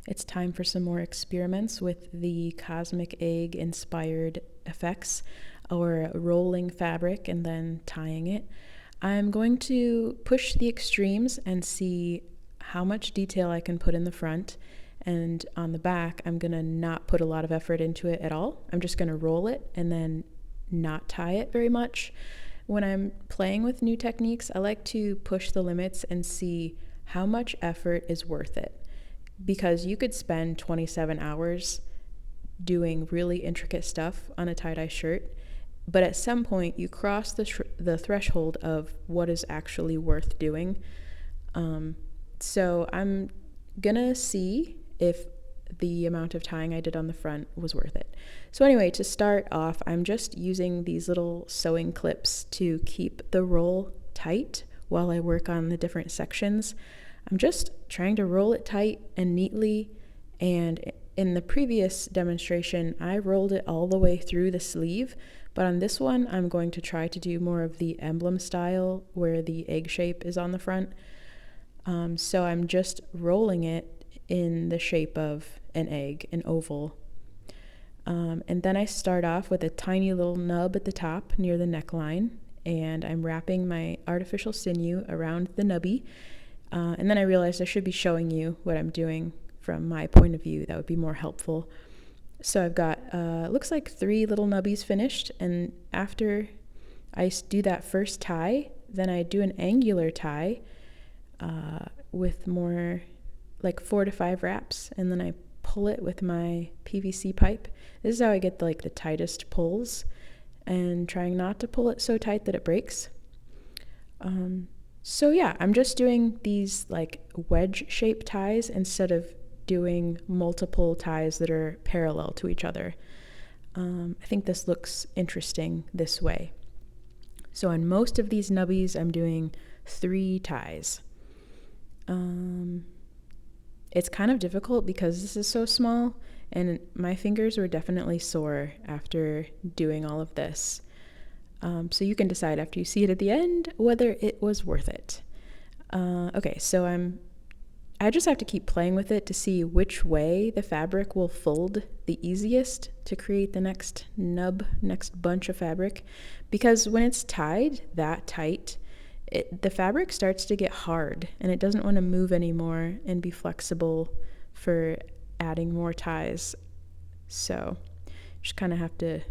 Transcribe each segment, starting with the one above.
It's time for some more experiments with the cosmic egg inspired effects, or rolling fabric and then tying it. I'm going to push the extremes and see how much detail I can put in the front, and on the back I'm gonna not put a lot of effort into it at all. I'm just gonna roll it and then not tie it very much. When I'm playing with new techniques, I like to push the limits and see how much effort is worth it, because you could spend 27 hours doing really intricate stuff on a tie-dye shirt, but at some point you cross the threshold of what is actually worth doing. So I'm gonna see if the amount of tying I did on the front was worth it. So anyway, to start off, I'm just using these little sewing clips to keep the roll tight while I work on the different sections. I'm just trying to roll it tight and neatly, and in the previous demonstration I rolled it all the way through the sleeve, but on this one I'm going to try to do more of the emblem style where the egg shape is on the front. So I'm just rolling it in the shape of an egg, an oval. And then I start off with a tiny little nub at the top near the neckline, and I'm wrapping my artificial sinew around the nubby. And then I realized I should be showing you what I'm doing from my point of view. That would be more helpful. So I've got, looks like 3 little nubbies finished, and after I do that first tie, then I do an angular tie with more like 4 to 5 wraps, and then I pull it with my PVC pipe. This is how I get the tightest pulls, and trying not to pull it so tight that it breaks. So yeah, I'm just doing these like wedge shaped ties instead of doing multiple ties that are parallel to each other. I think this looks interesting this way. So on most of these nubbies, I'm doing 3 ties. It's kind of difficult because this is so small, and my fingers were definitely sore after doing all of this. So you can decide after you see it at the end whether it was worth it. Okay, so I just have to keep playing with it to see which way the fabric will fold the easiest to create the next bunch of fabric, because when it's tied that tight, the fabric starts to get hard and it doesn't want to move anymore and be flexible for adding more ties. So just kind of have to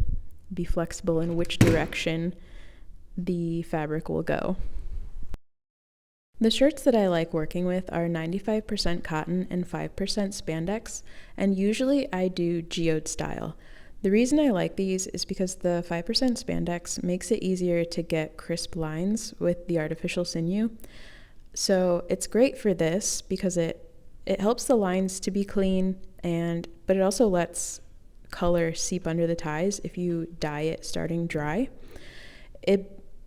be flexible in which direction the fabric will go. The shirts that I like working with are 95% cotton and 5% spandex, and usually I do geode style. The reason I like these is because the 5% spandex makes it easier to get crisp lines with the artificial sinew. So it's great for this because it helps the lines to be clean, but it also lets color seep under the ties if you dye it starting dry.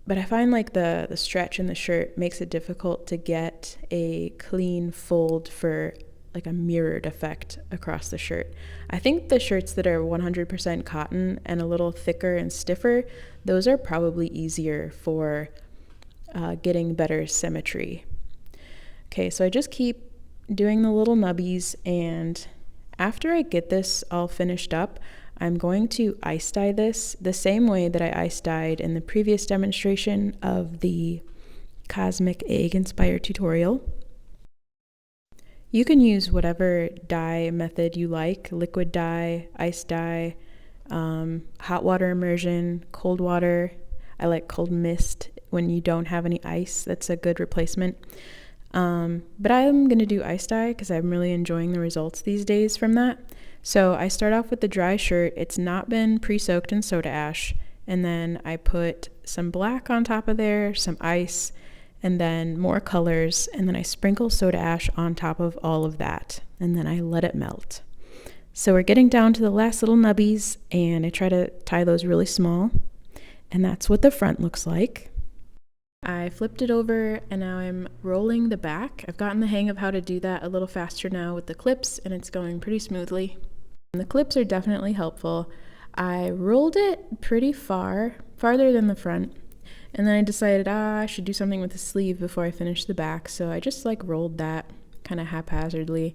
But I find like the stretch in the shirt makes it difficult to get a clean fold for like a mirrored effect across the shirt. I think the shirts that are 100% cotton and a little thicker and stiffer, those are probably easier for getting better symmetry. Okay, so I just keep doing the little nubbies, and after I get this all finished up, I'm going to ice dye this the same way that I ice dyed in the previous demonstration of the Cosmic Egg Inspired tutorial. You can use whatever dye method you like: liquid dye, ice dye, hot water immersion, cold water. I like cold mist when you don't have any ice. That's a good replacement. But I'm going to do ice dye because I'm really enjoying the results these days from that. So I start off with the dry shirt. It's not been pre-soaked in soda ash, and then I put some black on top of there, some ice, and then more colors, and then I sprinkle soda ash on top of all of that, and then I let it melt. So we're getting down to the last little nubbies, and I try to tie those really small, and that's what the front looks like. I flipped it over, and now I'm rolling the back. I've gotten the hang of how to do that a little faster now with the clips, and it's going pretty smoothly. And the clips are definitely helpful. I rolled it pretty farther than the front, and then I decided I should do something with the sleeve before I finish the back, so I just like rolled that kind of haphazardly,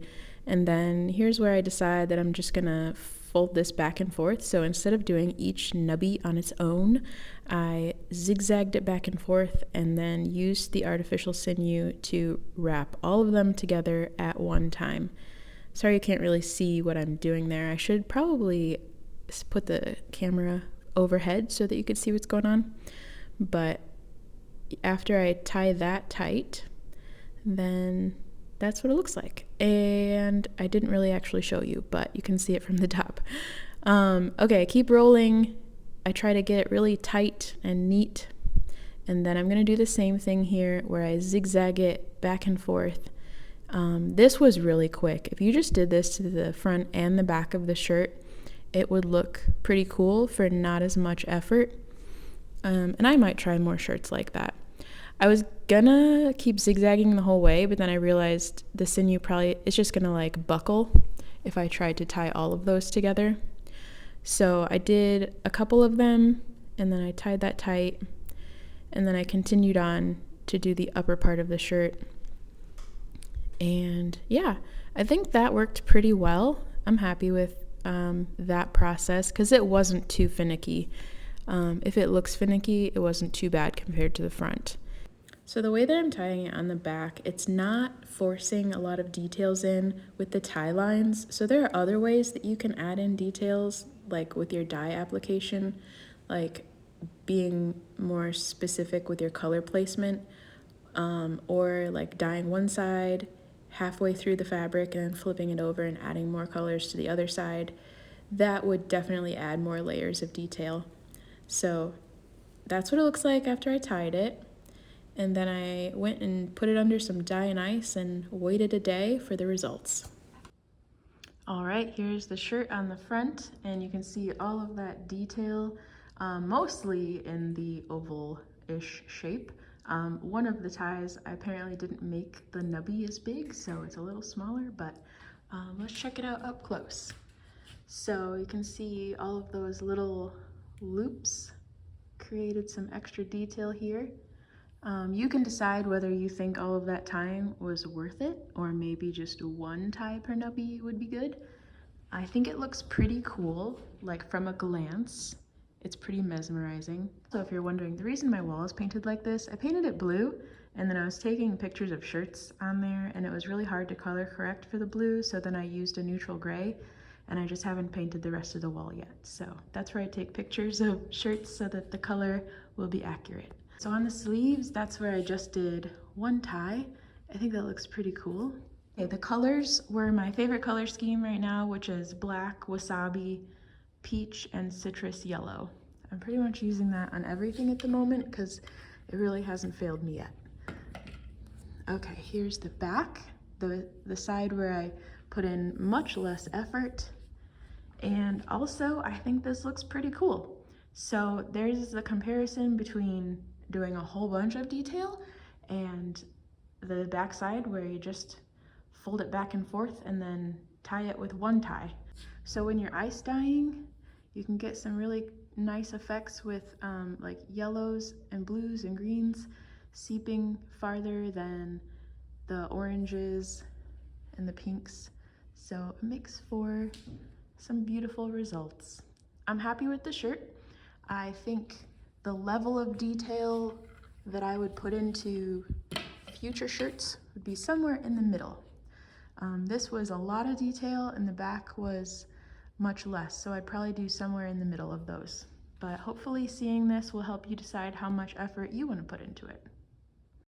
And then here's where I decide that I'm just gonna fold this back and forth. So instead of doing each nubby on its own, I zigzagged it back and forth and then used the artificial sinew to wrap all of them together at one time. Sorry you can't really see what I'm doing there. I should probably put the camera overhead so that you could see what's going on. But after I tie that tight, then that's what it looks like. And I didn't really actually show you, but you can see it from the top. Okay, keep rolling. I try to get it really tight and neat. And then I'm gonna do the same thing here where I zigzag it back and forth. This was really quick. If you just did this to the front and the back of the shirt, it would look pretty cool for not as much effort. And I might try more shirts like that. I was gonna keep zigzagging the whole way, but then I realized the sinew probably is just gonna like buckle if I tried to tie all of those together. So I did a couple of them and then I tied that tight and then I continued on to do the upper part of the shirt. And yeah, I think that worked pretty well. I'm happy with that process because it wasn't too finicky. If it looks finicky, it wasn't too bad compared to the front. So the way that I'm tying it on the back, it's not forcing a lot of details in with the tie lines. So there are other ways that you can add in details, like with your dye application, like being more specific with your color placement, or like dyeing one side halfway through the fabric and then flipping it over and adding more colors to the other side. That would definitely add more layers of detail. So that's what it looks like after I tied it. And then I went and put it under some dye and ice and waited a day for the results. All right, here's the shirt on the front, and you can see all of that detail, mostly in the oval-ish shape. One of the ties I apparently didn't make the nubby as big, so it's a little smaller, but let's check it out up close. So you can see all of those little loops created some extra detail here. You can decide whether you think all of that tying was worth it, or maybe just one tie per nubby would be good. I think it looks pretty cool, like from a glance. It's pretty mesmerizing. So if you're wondering, the reason my wall is painted like this, I painted it blue, and then I was taking pictures of shirts on there, and it was really hard to color correct for the blue, so then I used a neutral gray, and I just haven't painted the rest of the wall yet. So that's where I take pictures of shirts so that the color will be accurate. So on the sleeves, that's where I just did one tie. I think that looks pretty cool. Okay, the colors were my favorite color scheme right now, which is black, wasabi, peach, and citrus yellow. I'm pretty much using that on everything at the moment because it really hasn't failed me yet. Okay, here's the back, the side where I put in much less effort. And also, I think this looks pretty cool. So there's the comparison between doing a whole bunch of detail and the back side where you just fold it back and forth and then tie it with one tie. So when you're ice dyeing, you can get some really nice effects with like yellows and blues and greens seeping farther than the oranges and the pinks. So it makes for some beautiful results. I'm happy with the shirt. I think the level of detail that I would put into future shirts would be somewhere in the middle. This was a lot of detail and the back was much less, so I'd probably do somewhere in the middle of those. But hopefully seeing this will help you decide how much effort you want to put into it.